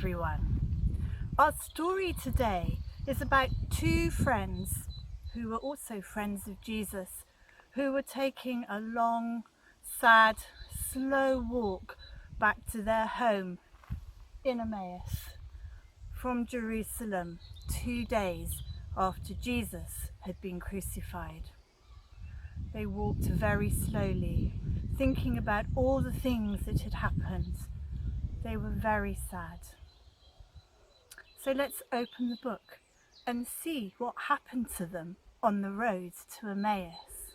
everyone. Our story today is about two friends who were also friends of Jesus, who were taking a long, sad, slow walk back to their home in Emmaus from Jerusalem 2 days after Jesus had been crucified. They walked very slowly, thinking about all the things that had happened. They were very sad. So let's open the book and see what happened to them on the road to Emmaus.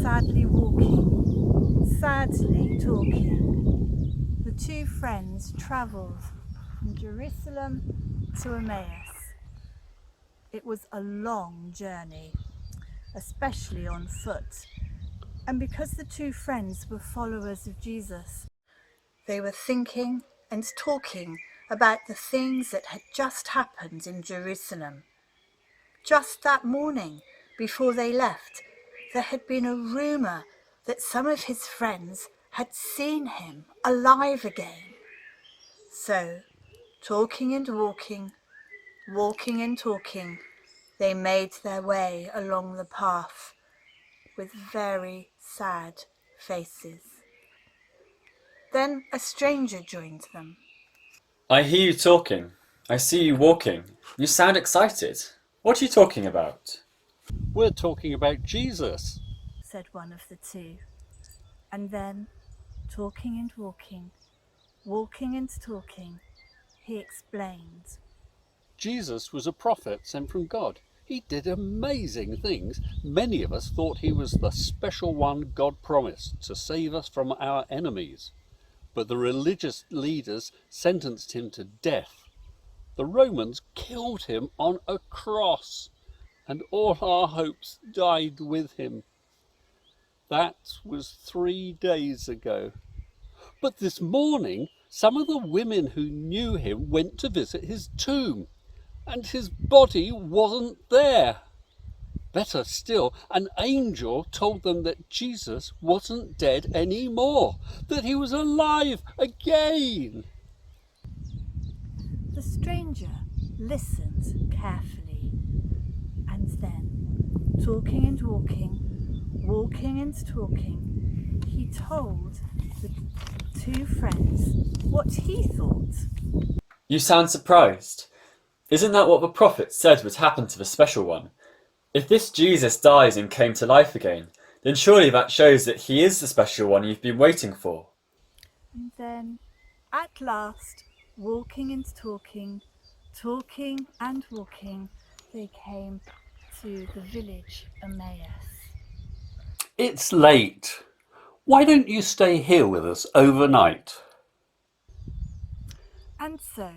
Sadly walking, sadly talking, the two friends travelled from Jerusalem to Emmaus. It was a long journey, especially on foot, and because the two friends were followers of Jesus, they were thinking and talking about the things that had just happened in Jerusalem. Just that morning, before they left, there had been a rumour that some of his friends had seen him alive again. So, talking and walking, walking and talking, they made their way along the path with very sad faces. Then a stranger joined them. I hear you talking. I see you walking. You sound excited. What are you talking about? We're talking about Jesus, said one of the two. And then, talking and walking, walking and talking, he explained. Jesus was a prophet sent from God. He did amazing things. Many of us thought he was the special one God promised to save us from our enemies. But the religious leaders sentenced him to death. The Romans killed him on a cross, and all our hopes died with him. That was 3 days ago. But this morning, some of the women who knew him went to visit his tomb, and his body wasn't there. Better still, an angel told them that Jesus wasn't dead anymore, that he was alive again. The stranger listened carefully, and then, talking and walking, walking and talking, he told the two friends what he thought. You sound surprised. Isn't that what the prophet said would happen to the special one? If this Jesus dies and came to life again, then surely that shows that he is the special one you've been waiting for. And then, at last, walking and talking, talking and walking, they came to the village Emmaus. It's late. Why don't you stay here with us overnight? And so,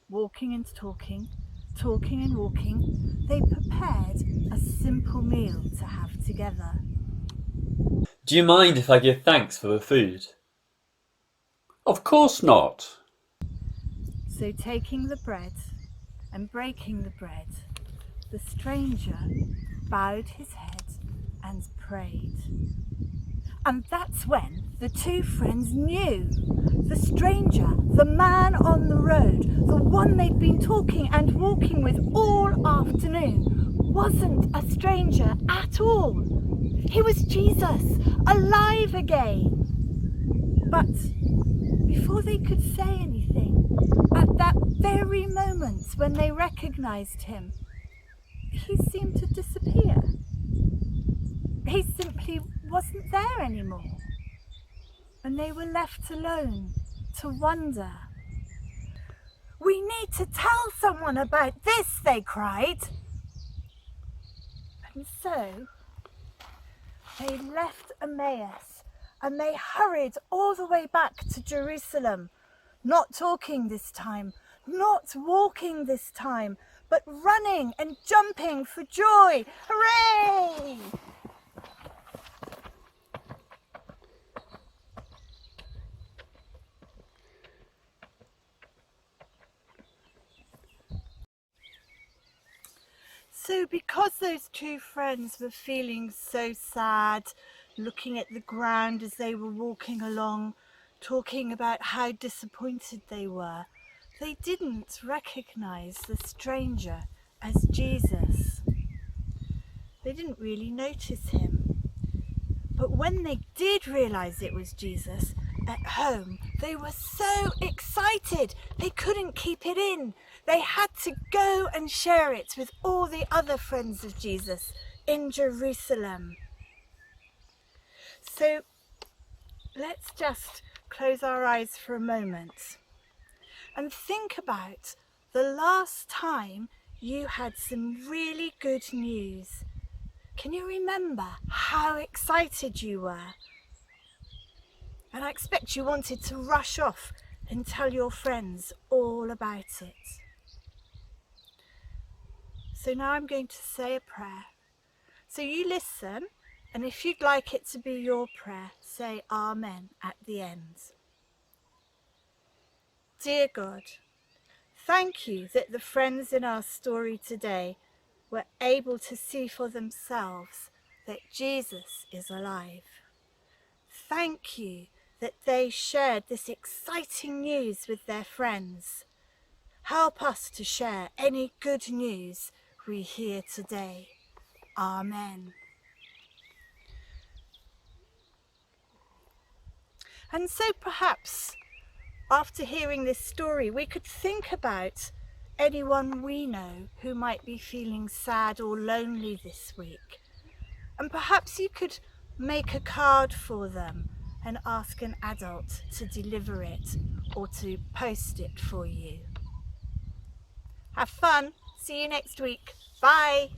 walking and talking, talking and walking, they prepared a simple meal to have together. Do you mind if I give thanks for the food? Of course not. So taking the bread and breaking the bread, the stranger bowed his head and prayed. And that's when the two friends knew. The stranger, the man on the road, the one they'd been talking and walking with all afternoon, wasn't a stranger at all. He was Jesus, alive again. But before they could say anything, at that very moment when they recognized him, he seemed to disappear. He simply wasn't there anymore. And they were left alone to wonder. "We need to tell someone about this," they cried. And so they left Emmaus and they hurried all the way back to Jerusalem, not talking this time, not walking this time, but running and jumping for joy. Hooray! So because those two friends were feeling so sad, looking at the ground as they were walking along, talking about how disappointed they were. They didn't recognize the stranger as Jesus. They didn't really notice him. But when they did realize it was Jesus at home, they were so excited they couldn't keep it in. They had to go and share it with all the other friends of Jesus in Jerusalem. So let's just close our eyes for a moment and think about the last time you had some really good news. Can you remember how excited you were? And I expect you wanted to rush off and tell your friends all about it. So now I'm going to say a prayer. So you listen, and if you'd like it to be your prayer, say Amen at the end. Dear God, thank you that the friends in our story today were able to see for themselves that Jesus is alive. Thank you that they shared this exciting news with their friends. Help us to share any good news we hear today. Amen. And so perhaps after hearing this story, we could think about anyone we know who might be feeling sad or lonely this week. And perhaps you could make a card for them and ask an adult to deliver it or to post it for you. Have fun. See you next week. Bye.